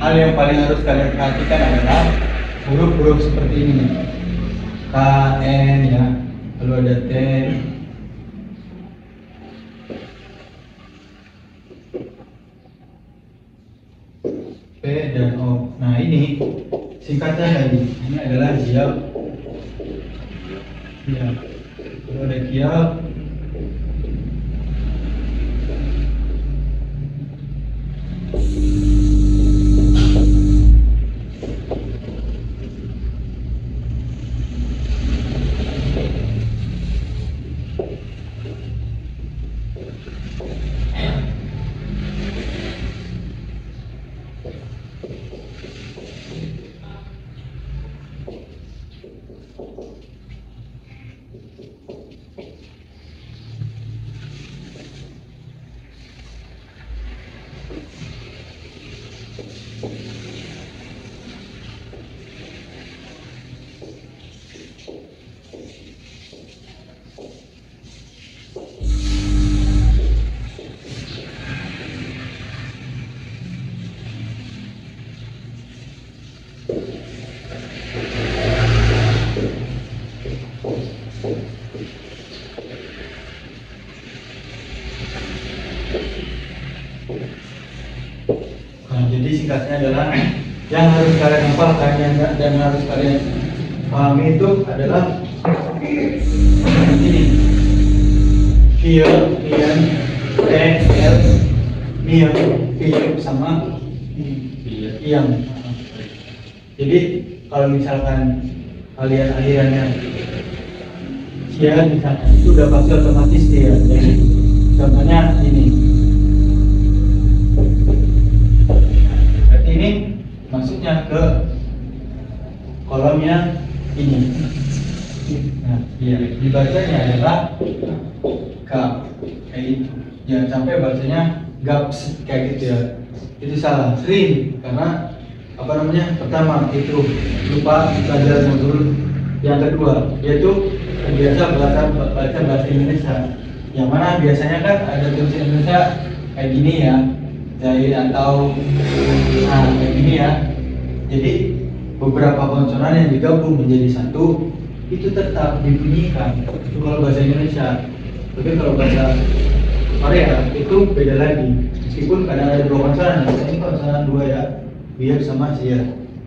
hal yang paling harus kalian perhatikan adalah huruf-huruf seperti ini. K, N ya, lalu ada T, P dan O. Nah ini singkatnya tadi. Ini adalah Giap. Ya. Lalu ada Giap. Nah, jadi singkatnya adalah yang harus kalian hafalkan dan harus kalian pahami itu adalah ini Kia, Kian, L, Mia, Kia sama Iam. Jadi kalau misalkan kalian akhirannya Kian misalkan itu udah pasti otomatis dia. Jadi contohnya ini. Ini masuknya ke kolomnya ini. Nah, iya, dibacanya adalah K kayak gitu. Jangan sampai bacanya gaps kayak gitu ya. Itu salah, sering karena apa namanya? Pertama itu lupa belajar modul yang kedua, yaitu biasa baca bahasa Indonesia. Yang mana biasanya kan ada tulisan Indonesia kayak gini ya. Jadi atau kayak gini ya. Jadi beberapa konsonan yang digabung menjadi satu itu tetap dibunyikan. Itu kalau bahasa Indonesia. Tapi kalau bahasa Korea itu beda lagi. Meskipun kadang ada dua konsonan, ini konsonan dua ya, biar sama sia.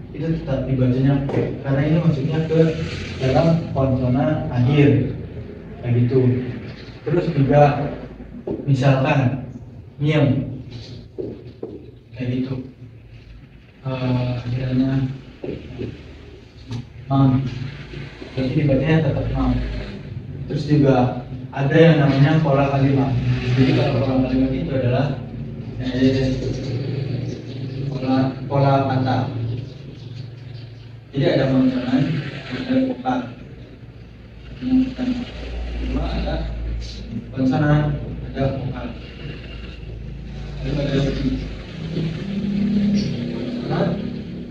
Itu tetap dibacanya karena ini maksudnya ke dalam konsonan akhir kayak gitu. Terus juga misalkan miem kayak gitu, akhirnya mam, jadi dibacanya tetap mam. Terus juga ada yang namanya pola kalimat. Jadi kalau pola kalimat itu adalah pola kata. Jadi ada konsonan, ada vokal. Yang kedua ada konsonan, ada vokal. Lalu ada konsonan,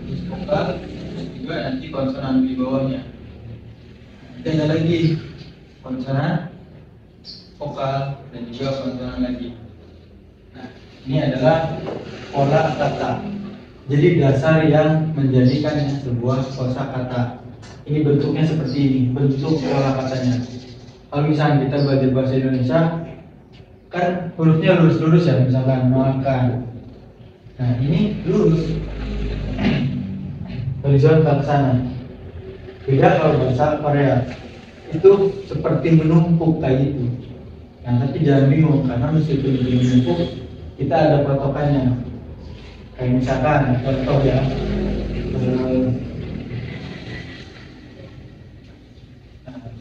terus vokal, juga nanti konsonan di bawahnya. Nanti ada lagi konsonan, vokal, dan juga konsonan lagi. Nah, ini adalah pola kata. Jadi dasar yang menjadikan sebuah kosakata. Ini bentuknya seperti ini, bentuk pola katanya. Kalau misalnya kita belajar bahasa Indonesia, kan hurufnya lurus-lurus ya, misalkan makan. Nah ini lurus, horizontal ke sana. Beda kalau bahasa Korea, itu seperti menumpuk kayak gitu. Nah tapi jangan bingung, karena meskipun itu menumpuk, kita ada patokannya. Kayak misalkan contoh ya,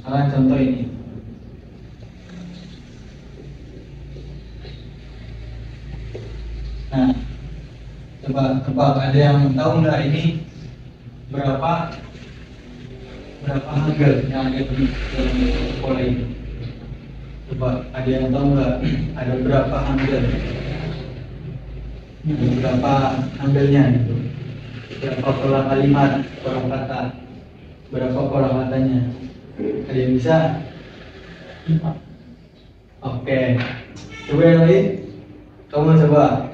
misalkan contoh ini. Nah, coba ada yang tahu nggak ini berapa hangul yang ada di dalam pola ini? Coba ada yang tahu nggak ada berapa hangul? Berapa hangulnya gitu? Berapa pola kalimat, pola kata? Berapa pola katanya? Ada yang bisa? Oke. Coba yang lain. Kamu coba.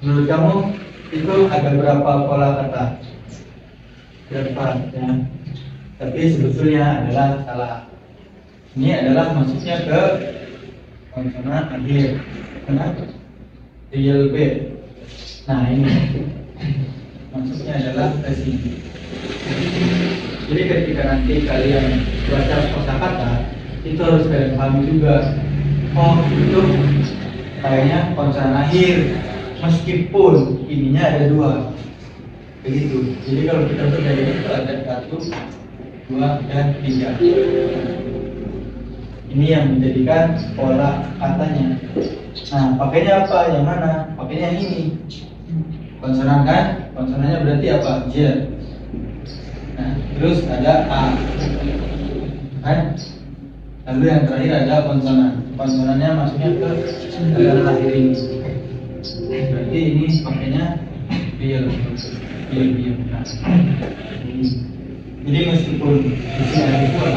Menurut kamu itu ada berapa pola kata? Berapa ya? Tapi sebetulnya adalah salah. Ini adalah masuknya ke konsonan akhir. Kenapa? Real B. Nah ini masuknya adalah ke sini. Jadi ketika nanti kalian baca kosakata itu harus kalian pahami juga. Oh itu kayaknya konsonan akhir, meskipun ininya ada dua, begitu. Jadi kalau kita baca ini itu ada 1, 2, dan 3. Ini yang menjadikan pola katanya. Nah, pakainya apa? Yang mana? Pakainya yang ini. Konsonan kan? Konsonannya berarti apa? J. Nah, terus ada A. Kan? Lalu yang terakhir ada konsonan. Konsonannya masuknya ke dalam akhir ini. Berarti ini pakainya real. Nah, jadi meskipun di sini ada dua,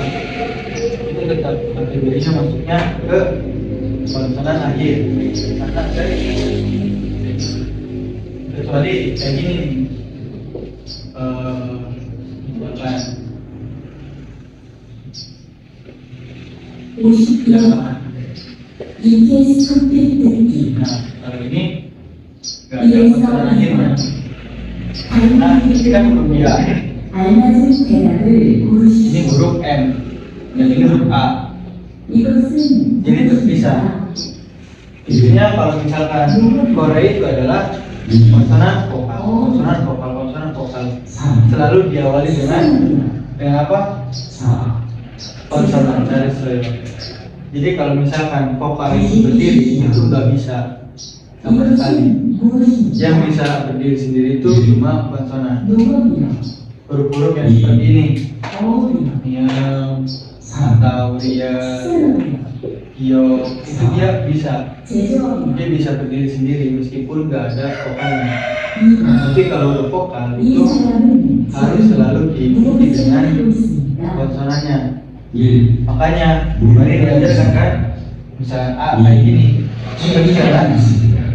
itu tetap kategorinya masuknya ke konsonan akhir. Karena kecuali kayak gini nih, misalkan nah kalau ini nggak ada konsonan akhirnya. Nah ini kan huruf dia, ini huruf M dan ini huruf A, jadi terpisah. Intinya kalau misalkan Korea itu adalah konsonan vokal, selalu diawali dengan apa? Konsonan dari selalu. Jadi kalau misalkan vokal itu berdiri itu nggak bisa sama sekali. Yang bisa berdiri sendiri itu cuma konsonan. Huruf-huruf yang seperti ini, yang atau dia yo, itu dia bisa berdiri sendiri meskipun nggak ada vokalnya. Tapi kalau huruf vokal itu harus selalu diikuti dengan konsonannya. Makanya kemarin diajarkan kan, misalnya A kayak gini, nggak bisa kan?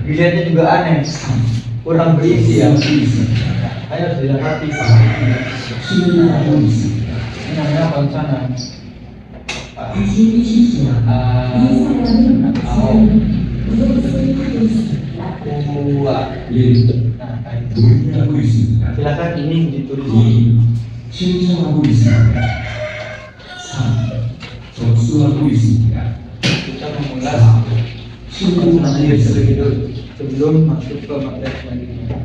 Dilihatnya juga aneh, kurang berisi ya. Makanya harus didapati. Ini namanya konsonan. Silakan ini ditulis. Kita mengulas konsonan akhir terlebih dulu sebelum masuk ke materi selanjutnya.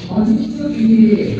어느 쪽을